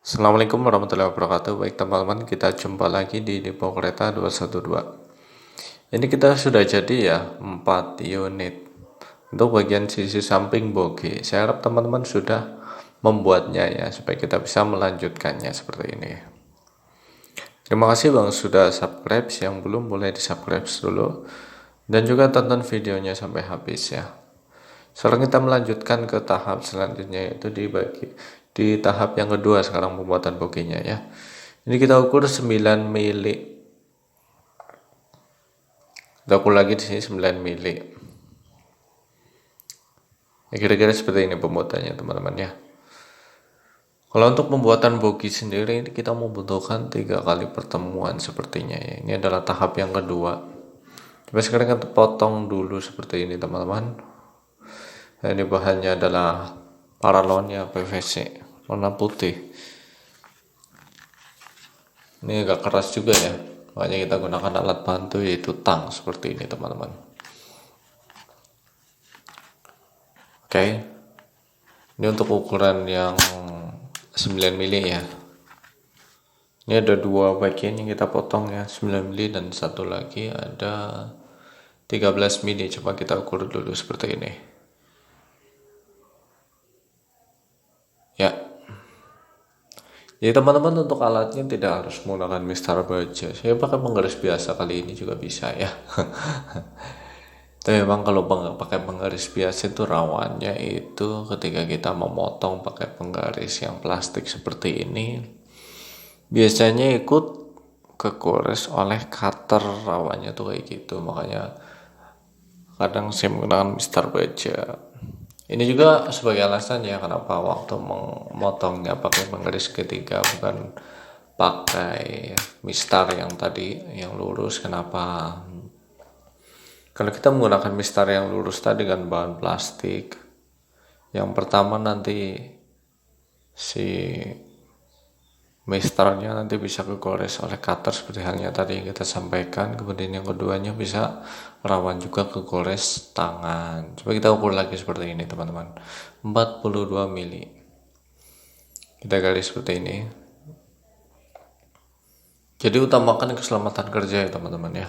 Assalamualaikum warahmatullahi wabarakatuh. Baik teman-teman, kita jumpa lagi di Depo Kereta 212. Ini kita sudah jadi ya 4 unit untuk bagian sisi samping bogi. Saya harap teman-teman sudah membuatnya ya, supaya kita bisa melanjutkannya seperti ini. Terima kasih bang sudah subscribe, yang belum boleh di subscribe dulu, dan juga tonton videonya sampai habis ya. Sekarang kita melanjutkan ke tahap selanjutnya, yaitu di tahap yang kedua sekarang pembuatan boginya ya. Ini kita ukur 9 mili. Kita ukur lagi di sini 9 mili. Ya, kira-kira seperti ini pembuatannya teman-teman ya. Kalau untuk pembuatan bogi sendiri ini kita membutuhkan 3 kali pertemuan sepertinya ya. Ini adalah tahap yang kedua. Tapi sekarang kita potong dulu seperti ini teman-teman. Nah, ini bahannya adalah paralonnya PVC warna putih. Ini agak keras juga ya, makanya kita gunakan alat bantu yaitu tang seperti ini teman-teman. Oke, ini untuk ukuran yang 9 mili ya. Ini ada 2 bagian yang kita potong ya, 9 mili dan satu lagi ada 13 mili. Coba kita ukur dulu seperti ini ya. Jadi teman-teman, untuk alatnya tidak harus menggunakan mistar baja. Saya pakai penggaris biasa kali ini juga bisa ya. Tapi memang kalau pakai penggaris biasa itu rawannya itu ketika kita memotong pakai penggaris yang plastik seperti ini, biasanya ikut kegores oleh cutter, rawannya tuh kayak gitu. Makanya kadang saya menggunakan mistar baja. Ini juga sebagai alasan ya kenapa waktu memotongnya pakai penggaris ketiga bukan pakai mistar yang tadi yang lurus. Kenapa? Kalau kita menggunakan mistar yang lurus tadi dengan bahan plastik, yang pertama nanti si mistarnya nanti bisa kegores oleh cutter seperti halnya tadi yang kita sampaikan. Kemudian yang keduanya bisa rawan juga kegores tangan. Coba kita ukur lagi seperti ini teman-teman, 42 mili. Kita garis seperti ini. Jadi utamakan keselamatan kerja ya teman-teman ya.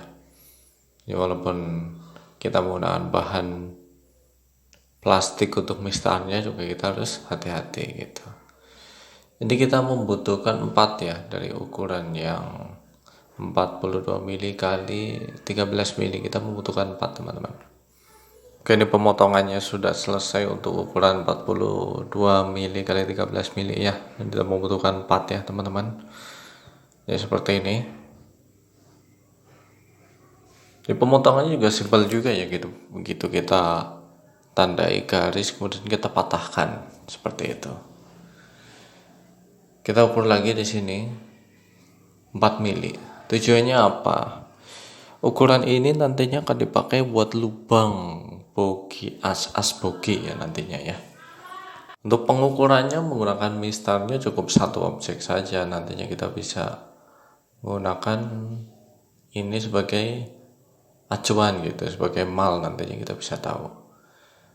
Ya walaupun kita menggunakan bahan plastik untuk mistarnya juga kita harus hati-hati gitu. Jadi kita membutuhkan 4 ya, dari ukuran yang 42 mili kali 13 mili kita membutuhkan 4 teman-teman. Oke, ini pemotongannya sudah selesai untuk ukuran 42 mili kali 13 mili ya. Dan kita membutuhkan 4 ya teman-teman. Ya seperti ini. Jadi pemotongannya juga simpel juga ya gitu. Begitu kita tandai garis kemudian kita patahkan seperti itu. Kita ukur lagi di sini 4 mili. Tujuannya apa? Ukuran ini nantinya akan dipakai buat lubang bogi, as bogi ya nantinya ya. Untuk pengukurannya menggunakan mistarnya cukup satu objek saja. Nantinya kita bisa menggunakan ini sebagai acuan gitu, sebagai mal nantinya kita bisa tahu.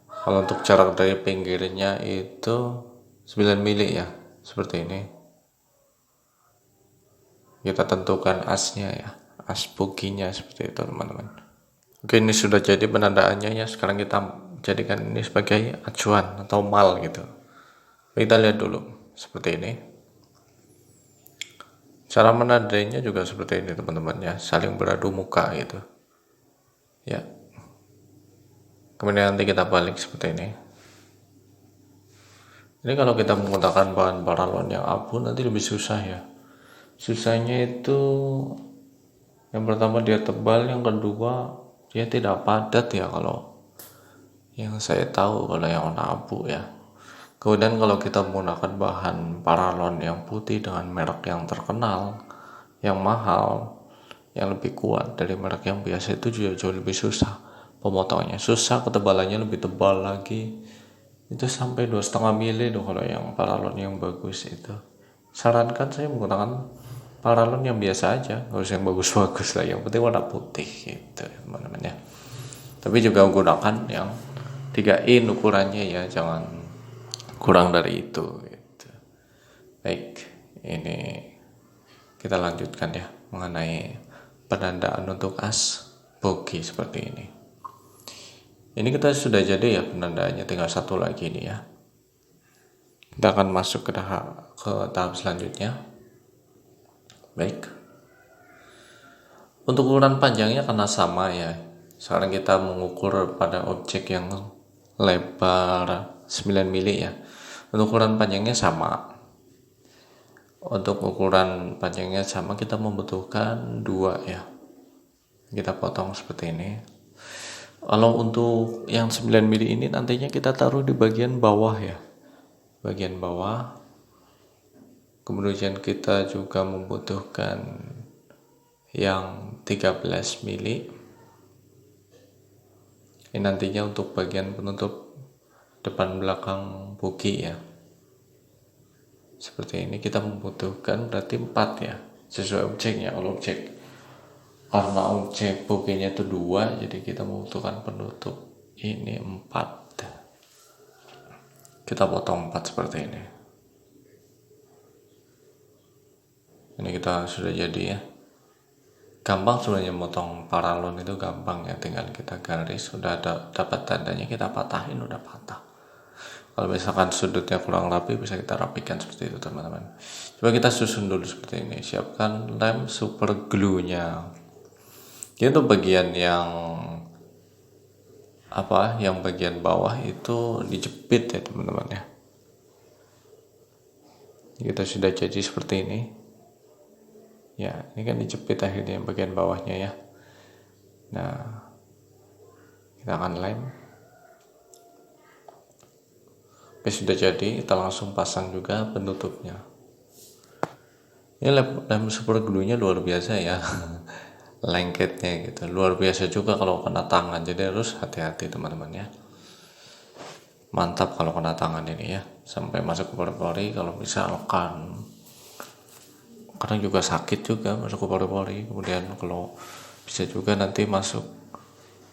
Kalau untuk jarak dari pinggirnya itu 9 mili ya, seperti ini. Kita tentukan asnya ya, as boginya seperti itu teman-teman. Oke, ini sudah jadi penandaannya ya. Sekarang kita jadikan ini sebagai acuan atau mal gitu. Kita lihat dulu seperti ini. Cara menandainya juga seperti ini teman-teman ya, saling beradu muka gitu ya. Kemudian nanti kita balik seperti ini. Ini kalau kita menggunakan bahan paralon yang abu nanti lebih susah ya. Susahnya itu yang pertama dia tebal, yang kedua dia tidak padat ya kalau yang saya tahu kalau yang warna abu ya. Kemudian kalau kita menggunakan bahan paralon yang putih dengan merek yang terkenal, yang mahal, yang lebih kuat dari merek yang biasa, itu juga jauh lebih susah pemotongannya. Susah, ketebalannya lebih tebal lagi. Itu sampai 2,5 mili loh kalau yang paralon yang bagus itu. Sarankan saya menggunakan paralon yang biasa aja, nggak usah yang bagus-bagus lah, yang penting warna putih gitu teman-teman ya. Tapi juga menggunakan yang 3 in ukurannya ya, jangan kurang dari itu gitu. Baik, ini kita lanjutkan ya mengenai penandaan untuk as bogi seperti ini. Ini kita sudah jadi ya penandaannya, tinggal satu lagi nih ya. Kita akan masuk ke tahap selanjutnya. Baik. Untuk ukuran panjangnya karena sama ya. Sekarang kita mengukur pada objek yang lebar 9 mili ya. Untuk ukuran panjangnya sama. Untuk ukuran panjangnya sama, kita membutuhkan 2 ya. Kita potong seperti ini. Kalau untuk yang 9 mili ini nantinya kita taruh di bagian bawah ya. Bagian bawah. Kemudian kita juga membutuhkan yang 13 mili. Ini nantinya untuk bagian penutup depan belakang bogi ya. Seperti ini kita membutuhkan berarti 4 ya. Sesuai objeknya. Kalau objek karena objek boginya itu 2, jadi kita membutuhkan penutup ini 4. Kita potong 4 seperti ini. Ini kita sudah jadi ya. Gampang sebenarnya motong paralon itu, gampang ya, tinggal kita garis, udah dapat tandanya, kita patahin, udah patah. Kalau misalkan sudutnya kurang rapi, bisa kita rapikan seperti itu teman-teman. Coba kita susun dulu seperti ini. Siapkan lem super glue-nya. Itu bagian yang yang bagian bawah itu dijepit ya teman-teman ya. Kita sudah jadi seperti ini. Ya, ini kan dijepit akhirnya bagian bawahnya ya. Nah, kita akan lem. Oke, sudah jadi, kita langsung pasang juga penutupnya. Ini lem super glue-nya luar biasa ya. Lengketnya gitu, luar biasa juga kalau kena tangan. Jadi harus hati-hati teman-teman ya. Mantap kalau kena tangan ini ya. Sampai masuk ke pori-pori kalau misalkan, kadang juga sakit juga masuk ke pori-pori. Kemudian kalau bisa juga nanti masuk,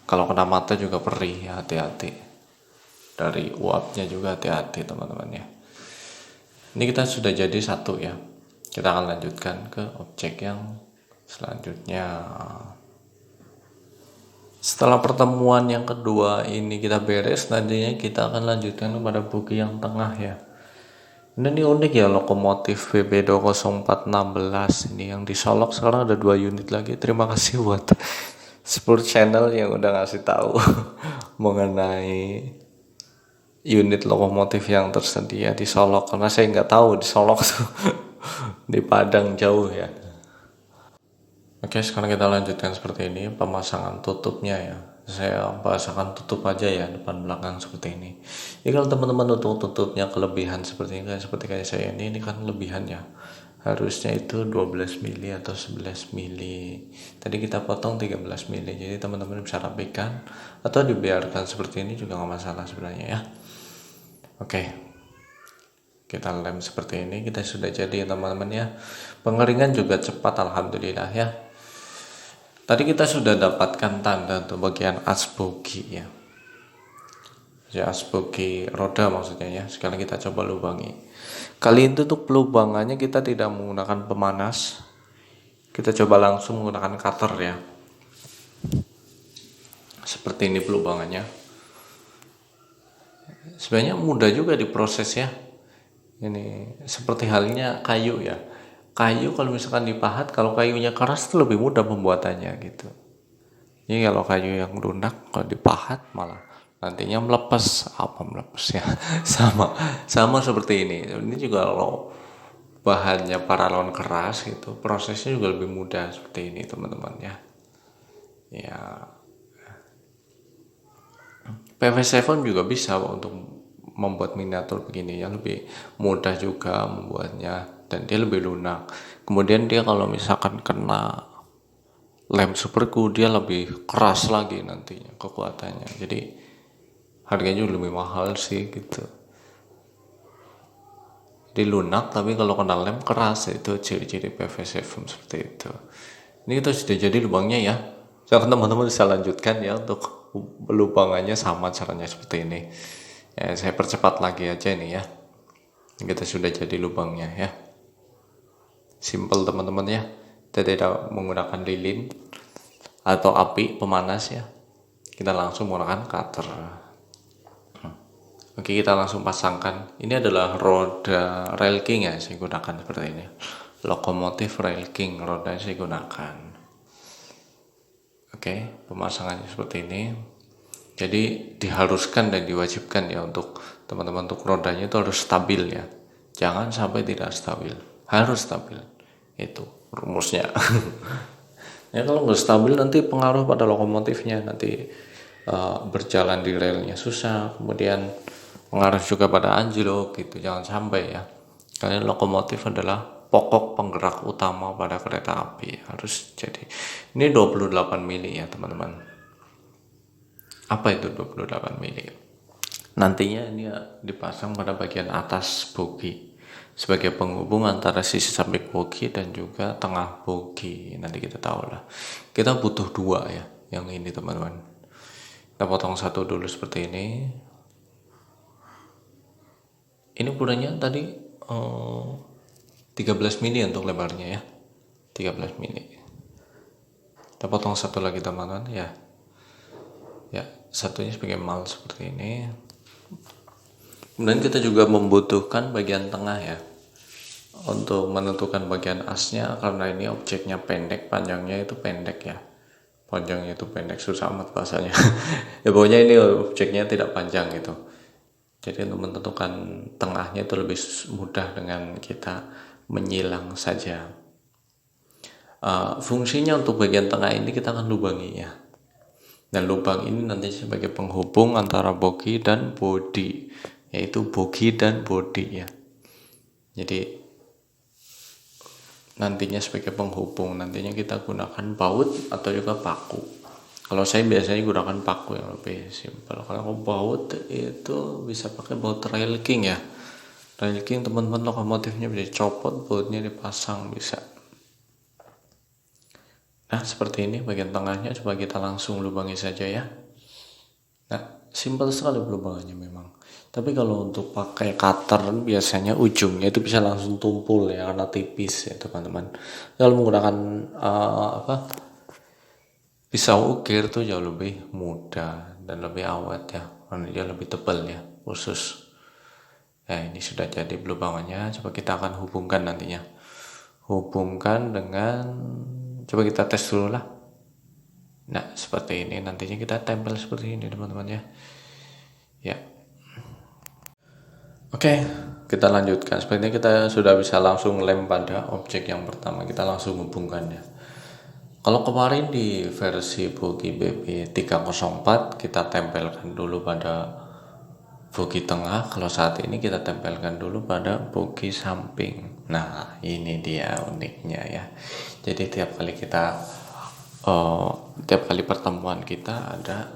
kalau kena mata juga perih ya, hati-hati. Dari uapnya juga hati-hati teman-teman ya. Ini kita sudah jadi satu ya. Kita akan lanjutkan ke objek yang selanjutnya. Setelah pertemuan yang kedua ini kita beres, nantinya kita akan lanjutkan kepada bogi yang tengah ya. Ini unik ya, lokomotif BB20416 ini yang disolok sekarang ada 2 unit lagi. Terima kasih buat Spur Channel yang udah ngasih tahu mengenai unit lokomotif yang tersedia di Solok, karena saya nggak tahu di Solok tuh di Padang jauh ya. Oke, sekarang kita lanjutkan seperti ini pemasangan tutupnya ya. Saya pasangkan tutup aja ya, depan belakang seperti ini. Jadi kalau teman-teman tutupnya kelebihan seperti kayak saya ini kan lebihan ya. Harusnya itu 12 mili atau 11 mili. Tadi kita potong 13 mili. Jadi teman-teman bisa rapikan atau dibiarkan seperti ini juga nggak masalah sebenarnya ya. Oke. Kita lem seperti ini, kita sudah jadi ya teman-teman ya. Pengeringan juga cepat alhamdulillah ya. Tadi kita sudah dapatkan tanda untuk bagian as bogi ya. Ya, as bogi roda maksudnya ya. Sekarang kita coba lubangi. Kali ini untuk pelubangannya kita tidak menggunakan pemanas. Kita coba langsung menggunakan cutter ya. Seperti ini pelubangannya. Sebenarnya mudah juga diproses ya. Ini seperti halnya kayu ya. Kayu kalau misalkan dipahat, kalau kayunya keras itu lebih mudah pembuatannya gitu. Ini kalau kayu yang lunak kalau dipahat malah nantinya melepas ya. sama seperti ini. Ini juga kalau bahannya paralon keras gitu, prosesnya juga lebih mudah seperti ini teman-teman ya. Ya. PVC foam juga bisa untuk membuat miniatur begini ya, lebih mudah juga membuatnya dan dia lebih lunak. Kemudian dia kalau misalkan kena lem super glue dia lebih keras lagi nantinya kekuatannya. Jadi harganya juga lebih mahal sih gitu. Jadi lunak tapi kalau kena lem keras, itu ciri-ciri PVC foam seperti itu. Ini kita sudah jadi lubangnya ya. Jadi teman-teman bisa lanjutkan ya untuk lubangannya sama caranya seperti ini. Ya, saya percepat lagi aja ini ya. Kita sudah jadi lubangnya ya. simple teman-teman ya. Kita tidak menggunakan lilin atau api pemanas ya. Kita langsung menggunakan cutter. Oke, kita langsung pasangkan. Ini adalah roda Rail King ya, saya gunakan seperti ini. Lokomotif Rail King, roda yang saya gunakan. Oke, pemasangannya seperti ini. Jadi diharuskan dan diwajibkan ya untuk teman-teman, untuk rodanya itu harus stabil ya. Jangan sampai tidak stabil, harus stabil. Itu rumusnya. Ya kalau nggak stabil nanti pengaruh pada lokomotifnya, nanti berjalan di relnya susah, kemudian pengaruh juga pada anjlok gitu. Jangan sampai ya, karena lokomotif adalah pokok penggerak utama pada kereta api. Harus jadi ini 28 mili ya teman-teman. Apa itu 28 mili? Nantinya ini dipasang pada bagian atas bogi sebagai penghubung antara sisi samping bogi dan juga tengah bogi. Nanti kita tahu lah, kita butuh dua ya yang ini teman-teman. Kita potong satu dulu seperti ini. Ini ukurannya tadi 13 mili untuk lebarnya ya, 13 mili. Kita potong satu lagi teman-teman ya. Ya, satunya sebagai mal seperti ini. Kemudian kita juga membutuhkan bagian tengah ya, untuk menentukan bagian asnya, karena ini objeknya pendek, panjangnya itu pendek ya. Panjangnya itu pendek, susah amat bahasanya. Ya pokoknya ini objeknya tidak panjang gitu. Jadi untuk menentukan tengahnya itu lebih mudah dengan kita menyilang saja. Fungsinya untuk bagian tengah ini kita akan lubangi ya. Dan lubang ini nanti sebagai penghubung antara bogi dan bodi, yaitu bogi dan bodi ya. Jadi nantinya sebagai penghubung, nantinya kita gunakan baut atau juga paku. Kalau saya biasanya gunakan paku yang lebih simpel. Kalau baut itu bisa pakai baut Rail King ya. Rail King teman-teman, lokomotifnya bisa dicopot, bautnya dipasang bisa. Nah seperti ini bagian tengahnya, coba kita langsung lubangi saja ya. Nah simpel sekali lubangannya memang. Tapi kalau untuk pakai cutter biasanya ujungnya itu bisa langsung tumpul ya, karena tipis ya teman-teman. Kalau menggunakan pisau ukir tuh jauh lebih mudah dan lebih awet ya, karena dia lebih tebal ya, khusus. Ya ini sudah jadi lubangannya. Coba kita akan hubungkan nantinya. Hubungkan dengan, coba kita tes dulu lah. Nah seperti ini, nantinya kita tempel seperti ini teman-teman ya. Ya. Oke, kita lanjutkan. Sepertinya kita sudah bisa langsung lem pada objek yang pertama. Kita langsung hubungkannya. Kalau kemarin di versi bogi BB 304 kita tempelkan dulu pada bogi tengah. Kalau saat ini kita tempelkan dulu pada bogi samping. Nah ini dia uniknya ya. Jadi tiap kali pertemuan kita ada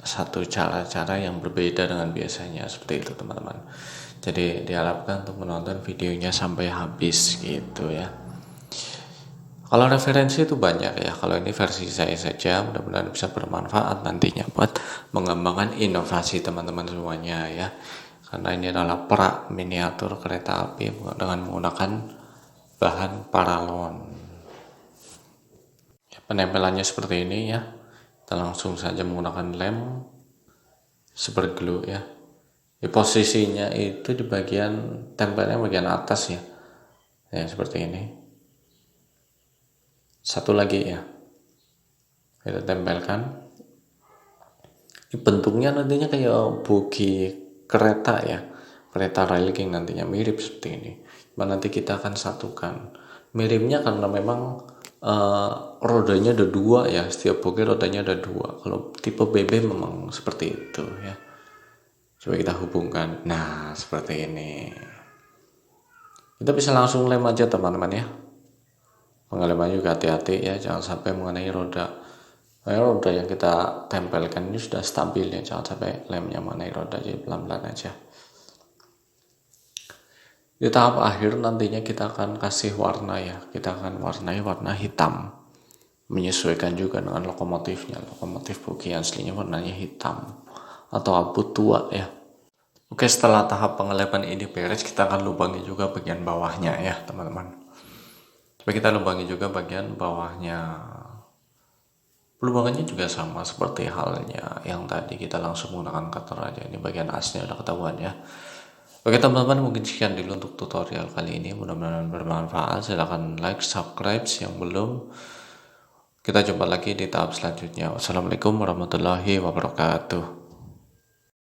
satu cara-cara yang berbeda dengan biasanya, seperti itu teman-teman. Jadi diharapkan untuk menonton videonya sampai habis gitu ya. Kalau referensi itu banyak ya. Kalau ini versi saya saja, mudah-mudahan bisa bermanfaat nantinya buat mengembangkan inovasi teman-teman semuanya ya. Karena ini adalah perak miniatur kereta api dengan menggunakan bahan paralon. Ya, penempelannya seperti ini ya. Kita langsung saja menggunakan lem super glue ya. Di posisinya itu di bagian tempelnya bagian atas ya. Ya seperti ini. Satu lagi ya, kita tempelkan. Ini bentuknya nantinya kayak bogi kereta ya, kereta Rail King nantinya mirip seperti ini. Nanti kita akan satukan. Miripnya karena memang rodanya ada dua ya, setiap bogi rodanya ada dua. Kalau tipe BB memang seperti itu ya. Coba kita hubungkan. Nah seperti ini. Kita bisa langsung lem aja teman-teman ya. Pengelemannya juga hati-hati ya, jangan sampai mengenai roda. Roda yang kita tempelkan ini sudah stabil ya, jangan sampai lemnya mengenai roda, jadi pelan-pelan aja. Di tahap akhir nantinya kita akan kasih warna ya, kita akan warnai warna hitam, menyesuaikan juga dengan lokomotifnya. Lokomotif bogi aslinya warnanya hitam atau abu tua ya. Oke, setelah tahap pengeleman ini beres, kita akan lubangi juga bagian bawahnya ya teman-teman. Tapi kita lubangi juga bagian bawahnya. Lubangannya juga sama seperti halnya yang tadi, kita langsung menggunakan cutter aja. Ini bagian asnya udah ketahuan ya. Oke teman-teman, mungkin sekian dulu untuk tutorial kali ini, mudah-mudahan bermanfaat. Silahkan like, subscribe yang belum. Kita jumpa lagi di tahap selanjutnya. Wassalamualaikum warahmatullahi wabarakatuh.